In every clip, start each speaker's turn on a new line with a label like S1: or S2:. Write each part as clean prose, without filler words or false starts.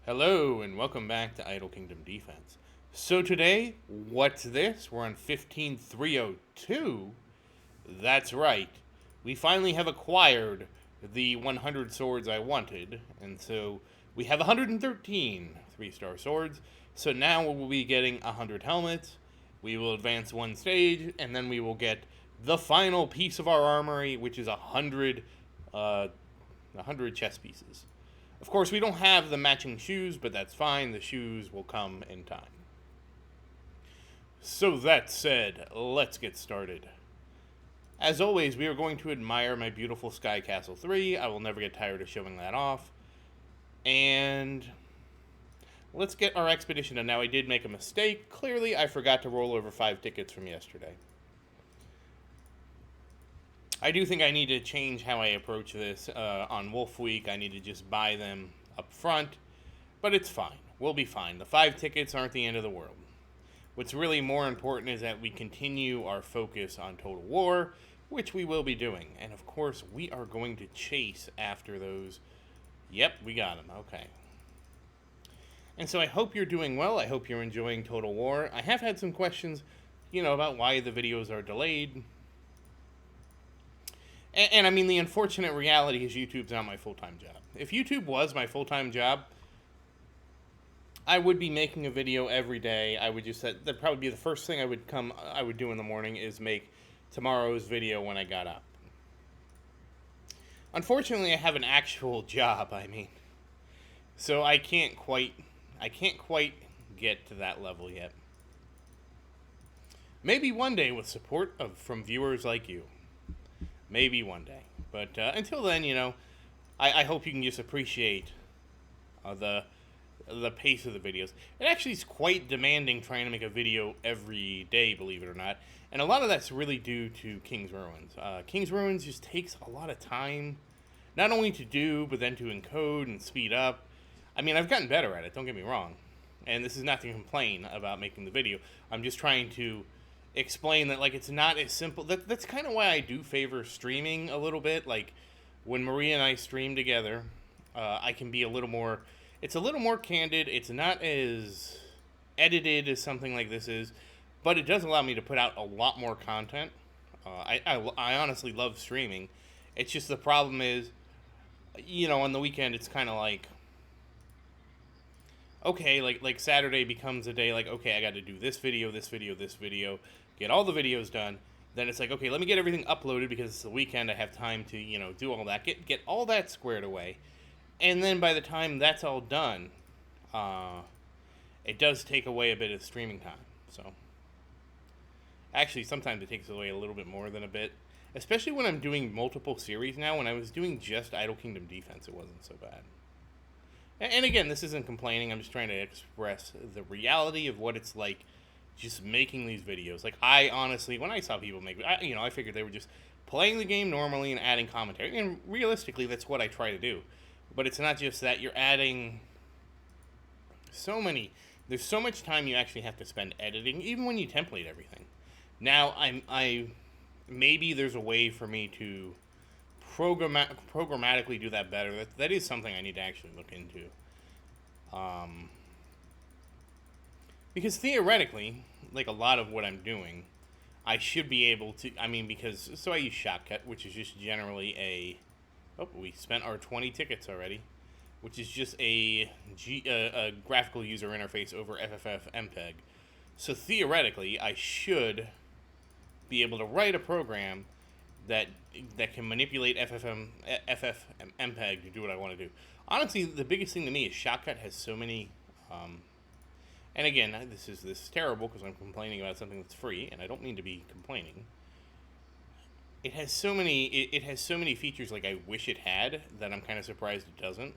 S1: Hello and welcome back to Idle Kingdom Defense. So today, what's this? We're on 15302. That's right. We finally have acquired the 100 swords I wanted, and so we have 113 3-star swords. So now we'll be getting 100 helmets. We will advance one stage, and then we will get the final piece of our armory, which is 100 chest pieces. Of course, we don't have the matching shoes, but that's fine. The shoes will come in time. So that said, let's get started. As always, we are going to admire my beautiful Sky Castle 3. I will never get tired of showing that off. And let's get our expedition done. Now, I did make a mistake. Clearly, I forgot to roll over 5 tickets from yesterday. I do think I need to change how I approach this. On Wolf Week, I need to just buy them up front, but it's fine. We'll be fine. The 5 tickets aren't the end of the world. What's really more important is that we continue our focus on Total War, which we will be doing. And of course, we are going to chase after those. Yep, we got them. Okay. And so I hope you're doing well. I hope you're enjoying Total War. I have had some questions, about why the videos are delayed. And I mean, the unfortunate reality is YouTube's not my full-time job. If YouTube was my full-time job, I would be making a video every day. I would just, that'd probably be the first thing I would do in the morning is make tomorrow's video when I got up. Unfortunately, I have an actual job, so I can't quite get to that level yet. Maybe one day with support from viewers like you. Maybe one day. But until then, I hope you can just appreciate the pace of the videos. It actually is quite demanding trying to make a video every day, believe it or not. And a lot of that's really due to King's Ruins. King's Ruins just takes a lot of time, not only to do, but then to encode and speed up. I mean, I've gotten better at it, don't get me wrong. And this is not to complain about making the video. I'm just trying to explain that, it's not as simple. That's kind of why I do favor streaming a little bit. Like, when Maria and I stream together, I can be a little more... It's a little more candid. It's not as edited as something like this is, but it does allow me to put out a lot more content. I honestly love streaming. It's just the problem is, on the weekend, it's kind of like... Okay, like Saturday becomes a day okay, I got to do this video, get all the videos done. Then it's okay, let me get everything uploaded because it's the weekend. I have time to, do all that, get all that squared away. And then by the time that's all done, it does take away a bit of streaming time. So, actually, sometimes it takes away a little bit more than a bit. Especially when I'm doing multiple series now. When I was doing just Idle Kingdom Defense, it wasn't so bad. And again, this isn't complaining. I'm just trying to express the reality of what it's like just making these videos. I honestly, when I saw people make, I figured they were just playing the game normally and adding commentary. And realistically, that's what I try to do. But it's not just that. You're adding there's so much time you actually have to spend editing, even when you template everything. Now, maybe there's a way for me to programmatically do that better. That is something I need to actually look into. Because theoretically, a lot of what I'm doing, I should be able to, so I use Shotcut, which is just generally we spent our 20 tickets already, which is just a graphical user interface over FFmpeg. So theoretically, I should be able to write a program that can manipulate FFmpeg to do what I want to do. Honestly, the biggest thing to me is Shotcut has so many... and again, this is terrible because I'm complaining about something that's free, and I don't mean to be complaining. It has so many features I wish it had that I'm kind of surprised it doesn't.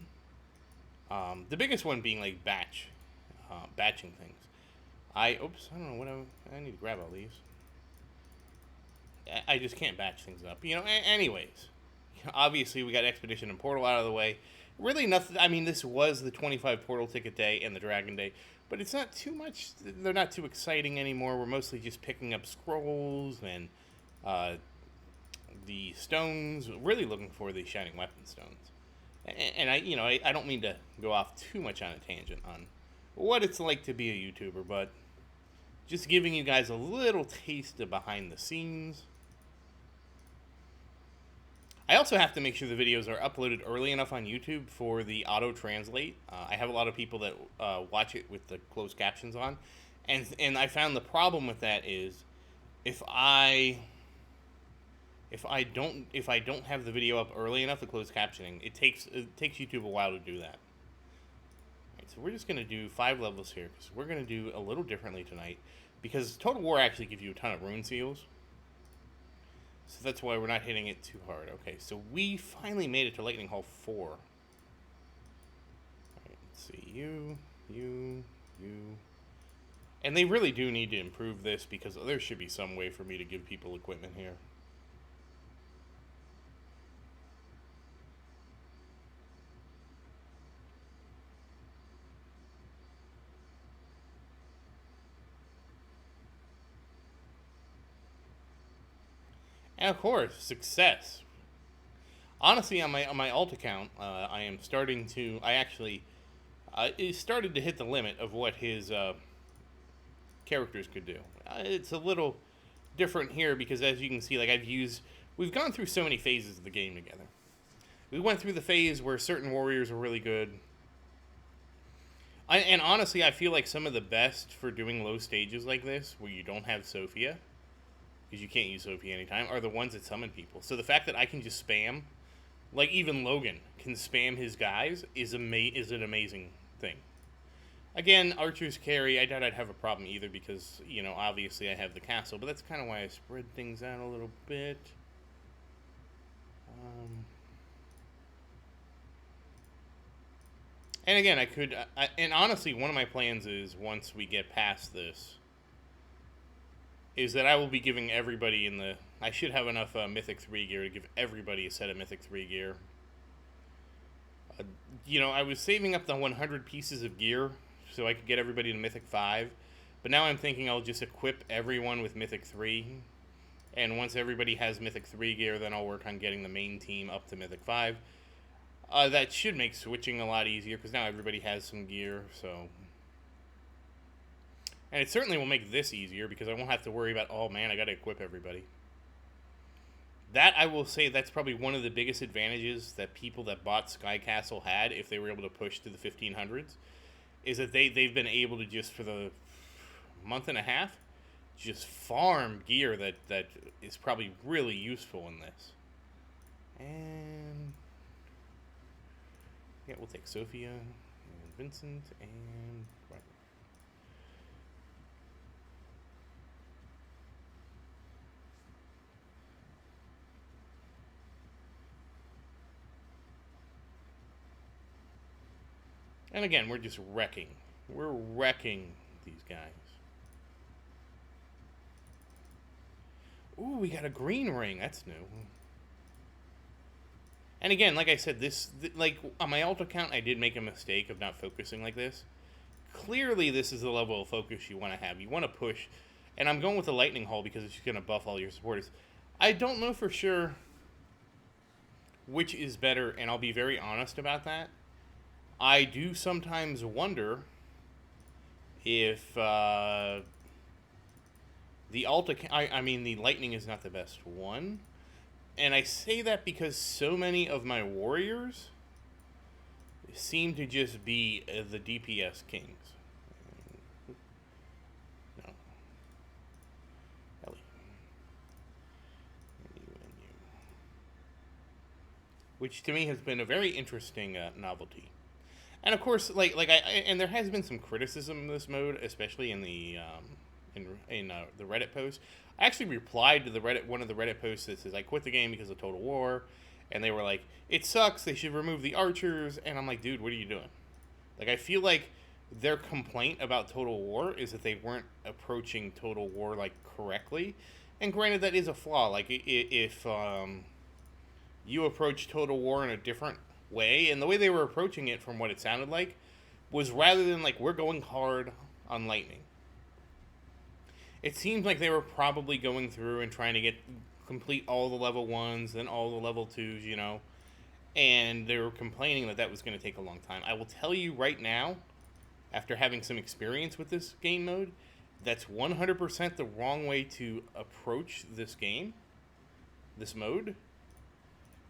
S1: The biggest one being batching things. I don't know what I need to grab all these. I just can't batch things up. Anyways. Obviously, we got Expedition and Portal out of the way. Really nothing... this was the 25 Portal ticket day and the Dragon Day. But it's not too much... They're not too exciting anymore. We're mostly just picking up scrolls and the stones. Really looking for the Shining Weapon stones. And I don't mean to go off too much on a tangent on what it's like to be a YouTuber, but just giving you guys a little taste of behind the scenes. I also have to make sure the videos are uploaded early enough on YouTube for the auto translate. I have a lot of people that watch it with the closed captions on, and I found the problem with that is if I don't have the video up early enough, the closed captioning, it takes YouTube a while to do that. Alright, so we're just gonna do 5 levels here because we're gonna do a little differently tonight because Total War actually gives you a ton of rune seals. So that's why we're not hitting it too hard. Okay, so we finally made it to Lightning Hall 4. Alright, let's see. You. And they really do need to improve this because there should be some way for me to give people equipment here. And of course, success. Honestly, on my alt account, I am starting to. I actually it started to hit the limit of what his characters could do. It's a little different here because, as you can see, like we've gone through so many phases of the game together. We went through the phase where certain warriors were really good. And honestly, I feel like some of the best for doing low stages like this, where you don't have Sophia, because you can't use Sophia anytime, are the ones that summon people. So the fact that I can just spam, like even Logan can spam his guys, is an amazing thing. Again, archers carry, I doubt I'd have a problem either because, obviously I have the castle, but that's kind of why I spread things out a little bit. And again, and honestly, one of my plans is once we get past this, is that I will be giving everybody I should have enough Mythic 3 gear to give everybody a set of Mythic 3 gear. I was saving up the 100 pieces of gear so I could get everybody to Mythic 5, but now I'm thinking I'll just equip everyone with Mythic 3, and once everybody has Mythic 3 gear, then I'll work on getting the main team up to Mythic 5. That should make switching a lot easier, because now everybody has some gear, so... And it certainly will make this easier, because I won't have to worry about, oh man, I gotta equip everybody. That, I will say, that's probably one of the biggest advantages that people that bought Sky Castle had, if they were able to push to the 1500s, is that they've been able to just, for the month and a half, just farm gear that is probably really useful in this. And... yeah, we'll take Sophia, and Vincent, and Robert. And again, we're just wrecking. We're wrecking these guys. Ooh, we got a green ring. That's new. And again, like I said, like on my alt account, I did make a mistake of not focusing like this. Clearly, this is the level of focus you want to have. You want to push. And I'm going with the Lightning Hall because it's going to buff all your supporters. I don't know for sure which is better, and I'll be very honest about that. I do sometimes wonder if the alt account, the Lightning is not the best one. And I say that because so many of my warriors seem to just be the DPS kings. No. Ellie. And you. Which to me has been a very interesting novelty. And of course, and there has been some criticism in this mode, especially in the the Reddit post. I actually replied to one of the Reddit posts that says I quit the game because of Total War, and they were like, "It sucks. They should remove the archers." And I'm like, "Dude, what are you doing?" Like, I feel like their complaint about Total War is that they weren't approaching Total War correctly. And granted, that is a flaw. Like, if you approach Total War in a different way, and the way they were approaching it, from what it sounded like, was rather than we're going hard on Lightning. It seems like they were probably going through and trying to complete all the level 1s, then all the level 2s, and they were complaining that that was going to take a long time. I will tell you right now, after having some experience with this game mode, that's 100% the wrong way to approach this game, this mode.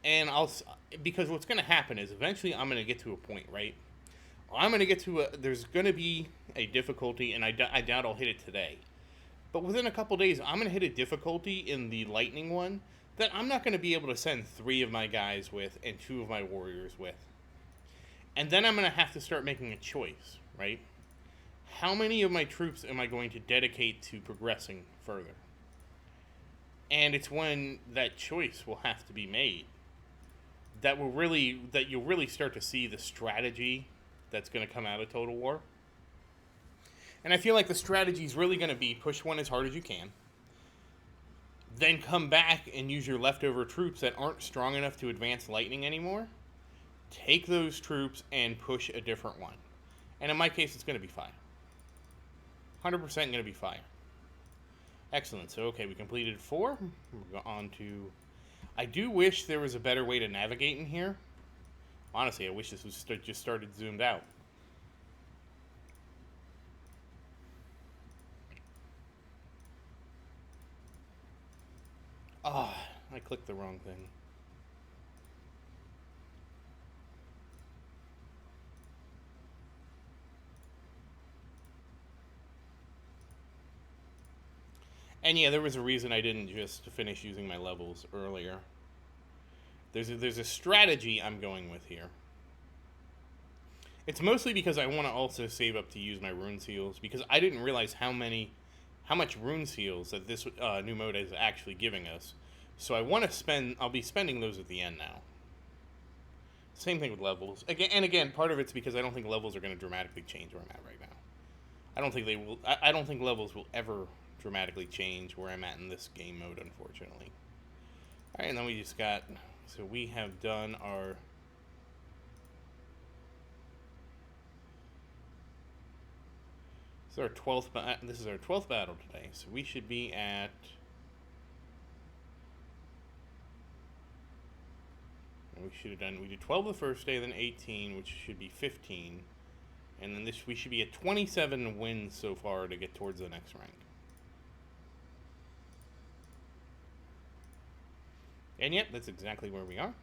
S1: And because what's going to happen is eventually I'm going to get to a point, right? I'm going to get to there's going to be a difficulty, and I doubt I'll hit it today. But within a couple days, I'm going to hit a difficulty in the lightning one that I'm not going to be able to send 3 of my guys with and 2 of my warriors with. And then I'm going to have to start making a choice, right? How many of my troops am I going to dedicate to progressing further? And it's when that choice will have to be made that you'll really start to see the strategy that's going to come out of Total War. And I feel like the strategy is really going to be push one as hard as you can, then come back and use your leftover troops that aren't strong enough to advance lightning anymore. Take those troops and push a different one. And in my case, it's going to be fire. 100% going to be fire. Excellent. So, okay, we completed 4. We'll go on to... I do wish there was a better way to navigate in here. Honestly, I wish this was just started zoomed out. Oh, I clicked the wrong thing. And yeah, there was a reason I didn't just finish using my levels earlier. There's a strategy I'm going with here. It's mostly because I want to also save up to use my rune seals, because I didn't realize how much rune seals that this new mode is actually giving us. So I'll be spending those at the end now. Same thing with levels. Again, part of it's because I don't think levels are going to dramatically change where I'm at right now. I don't think they will. I don't think levels will ever dramatically change where I'm at in this game mode, unfortunately. All right, and then we just got... So we have done our... This is our 12th battle today, so we should be at... We did 12 the first day, then 18, which should be 15. And then we should be at 27 wins so far to get towards the next rank. And yep, that's exactly where we are.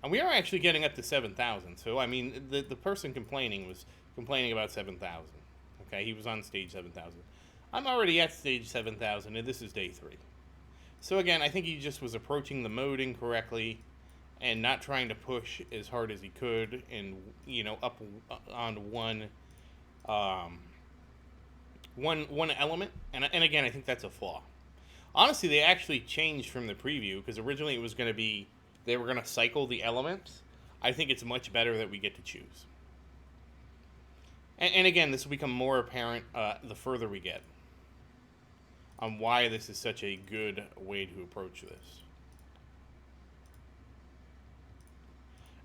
S1: And we are actually getting up to 7,000. So, I mean, the person complaining was complaining about 7,000. Okay, he was on stage 7,000. I'm already at stage 7,000, and this is day 3. So again, I think he just was approaching the mode incorrectly and not trying to push as hard as he could and, up on one element. And again, I think that's a flaw. Honestly, they actually changed from the preview, because originally it was going to be they were going to cycle the elements. I think it's much better that we get to choose. And again, this will become more apparent the further we get on why this is such a good way to approach this.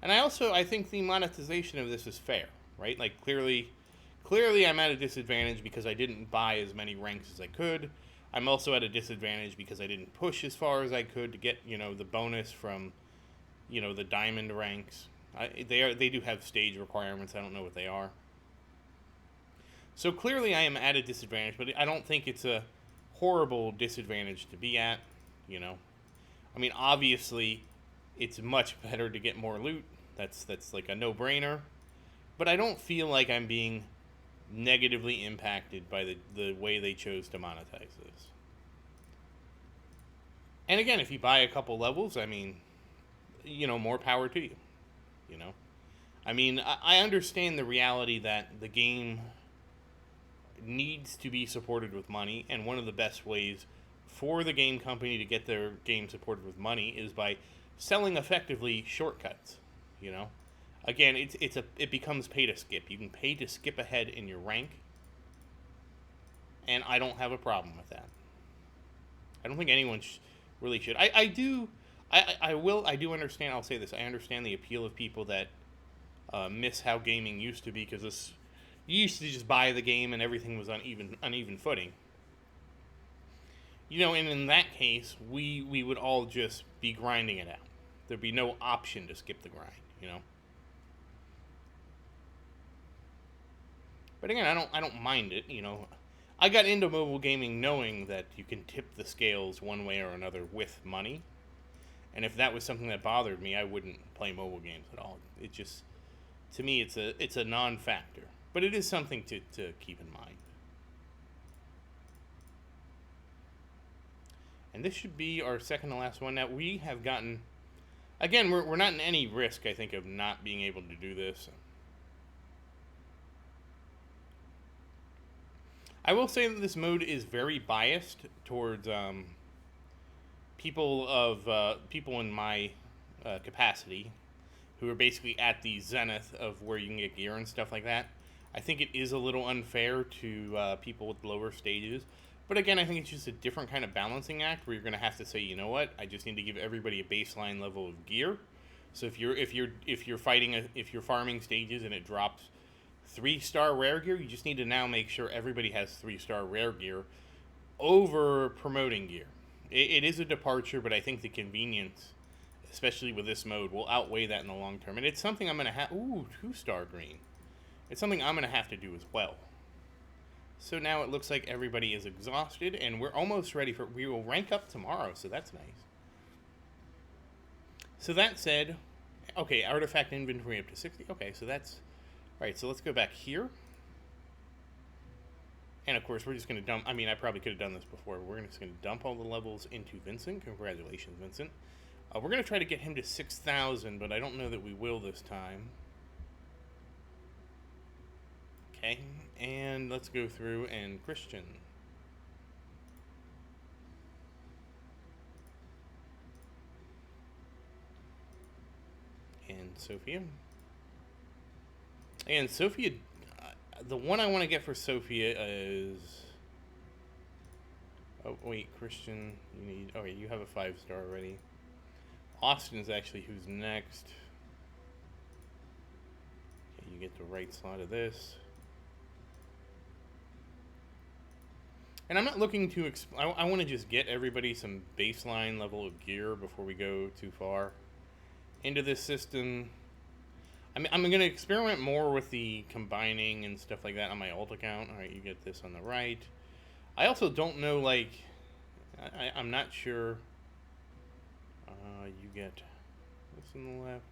S1: And I think the monetization of this is fair, right? Like, clearly I'm at a disadvantage because I didn't buy as many ranks as I could. I'm also at a disadvantage because I didn't push as far as I could to get, the bonus from, the diamond ranks. They do have stage requirements. I don't know what they are. So clearly I am at a disadvantage, but I don't think it's a horrible disadvantage to be at, I mean, obviously, it's much better to get more loot. That's like a no-brainer. But I don't feel like I'm being negatively impacted by the way they chose to monetize this. And again, if you buy a couple levels, I mean, more power to you. I mean, I understand the reality that the game needs to be supported with money, and one of the best ways for the game company to get their game supported with money is by selling effectively shortcuts. Again, it becomes pay to skip. You can pay to skip ahead in your rank, and I don't have a problem with that. I don't think anyone really should. I do understand. I'll say this. I understand the appeal of people that miss how gaming used to be, because you used to just buy the game and everything was on uneven footing. And in that case, we would all just be grinding it out. there'd be no option to skip the grind, you know. But again, I don't mind it, you know. I got into mobile gaming knowing that you can tip the scales one way or another with money. And if that was something that bothered me, I wouldn't play mobile games at all. It just, to me, it's a non-factor. But it is something to keep in mind. And this should be our second to last one. Now, we have gotten, again, we're not in any risk, I think, of not being able to do this. I will say that this mode is very biased towards people in my capacity, who are basically at the zenith of where you can get gear and stuff like that. I think it is a little unfair to people with lower stages, but again, I think it's just a different kind of balancing act where you're going to have to say, you know what, I just need to give everybody a baseline level of gear. So if you're farming stages and it drops 3-star rare gear, you just need to now make sure everybody has 3-star rare gear over promoting gear. It is a departure, but I think the convenience, especially with this mode, will outweigh that in the long term. And it's something I'm going to have... Ooh, 2-star green. It's something I'm going to have to do as well. So now it looks like everybody is exhausted, and we're almost ready for... We will rank up tomorrow, so that's nice. So that said... Okay, artifact inventory up to 60. Okay, so that's... Alright, so let's go back here. And of course, we're just going to dump... I mean, I probably could have done this before. We're just going to dump all the levels into Vincent. Congratulations, Vincent. We're going to try to get him to 6,000, but I don't know that we will this time. Okay, and let's go through and Christian. And Sophia. And Sophia, the one I want to get for Sophia is... Oh, wait, Christian, you need... Okay, you have a 5-star already. Austin's actually who's next. Okay, you get the right slot of this. And I'm not looking to... I want to just get everybody some baseline level of gear before we go too far into this system. I'm going to experiment more with the combining and stuff like that on my alt account. Alright, you get this on the right. I also don't know, like... I'm not sure... you get this on the left.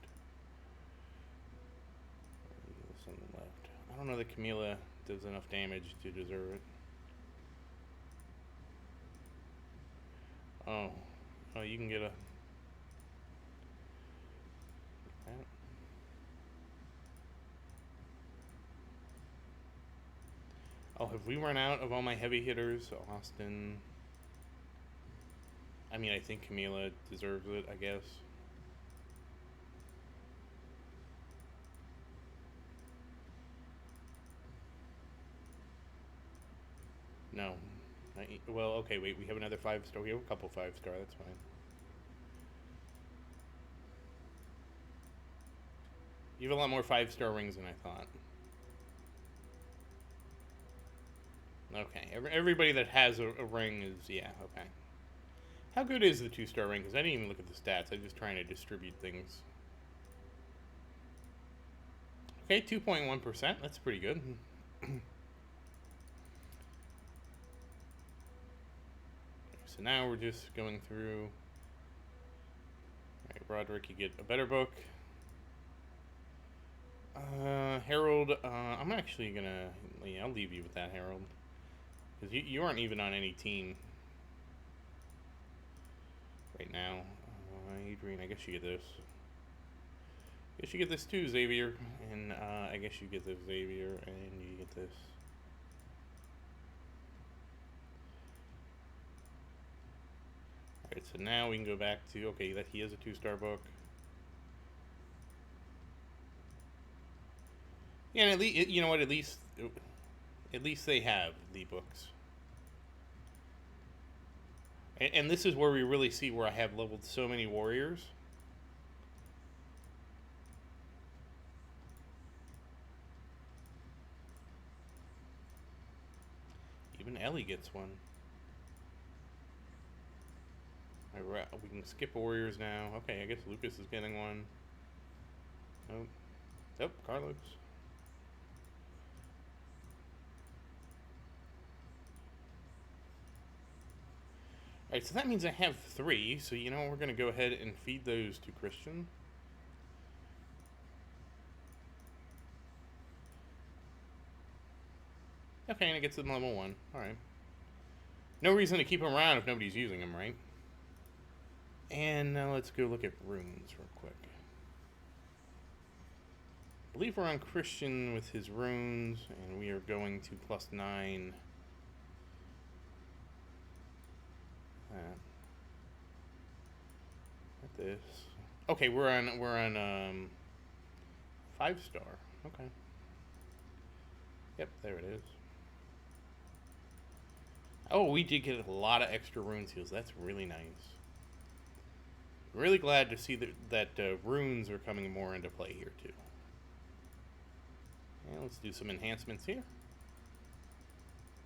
S1: This on the left. I don't know that Camila does enough damage to deserve it. Oh, you can get a... Oh, have we run out of all my heavy hitters? Austin... I mean, I think Camila deserves it, I guess. No. Well, okay, wait, we have another 5-star. We have a couple 5-star, that's fine. You have a lot more 5-star rings than I thought. Okay, everybody that has a ring is... Yeah, okay. How good is the 2-star ring? Because I didn't even look at the stats. I'm just trying to distribute things. Okay, 2.1%. That's pretty good. So now we're just going through. Alright, Broderick, you get a better book. Harold, I'm actually gonna... Yeah, I'll leave you with that, Harold. Because you aren't even on any team right now. Adrian, I guess you get this. I guess you get this too, Xavier. And I guess you get this, Xavier, and you get this. Alright, so now we can go back to, okay, that he has a 2-star book. Yeah, and at least, you know what, at least they have the books. And this is where we really see where I have leveled so many warriors. Even Ellie gets one. We can skip Warriors now. Okay, I guess Lucas is getting one. Nope. Nope, Carlos. Alright, so that means I have 3. So, we're going to go ahead and feed those to Christian. Okay, and it gets them level 1. Alright. No reason to keep them around if nobody's using them, right? And now let's go look at runes real quick. I believe we're on Christian with his runes, and we are going to +9. At this. Okay, we're on 5-star. Okay. Yep, there it is. Oh, we did get a lot of extra rune seals. That's really nice. Really glad to see that runes are coming more into play here too. And let's do some enhancements here.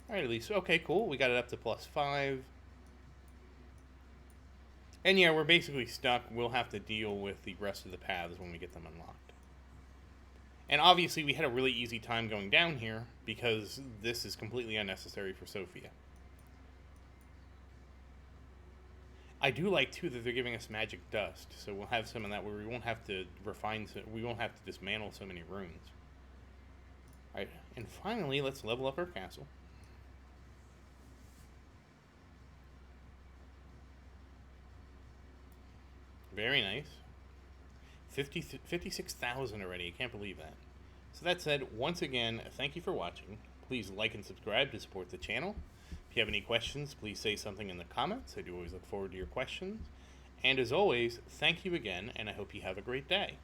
S1: Alright, at least. Okay, cool. We got it up to +5. And yeah, we're basically stuck. We'll have to deal with the rest of the paths when we get them unlocked. And obviously we had a really easy time going down here because this is completely unnecessary for Sophia. I do like too that they're giving us magic dust, so we'll have some of that where we won't have to we won't have to dismantle so many runes. Alright, and finally let's level up our castle. Very nice. 56,000 already. I can't believe that. So that said, once again, thank you for watching. Please like and subscribe to support the channel. If you have any questions, please say something in the comments. I do always look forward to your questions. And as always, thank you again, and I hope you have a great day.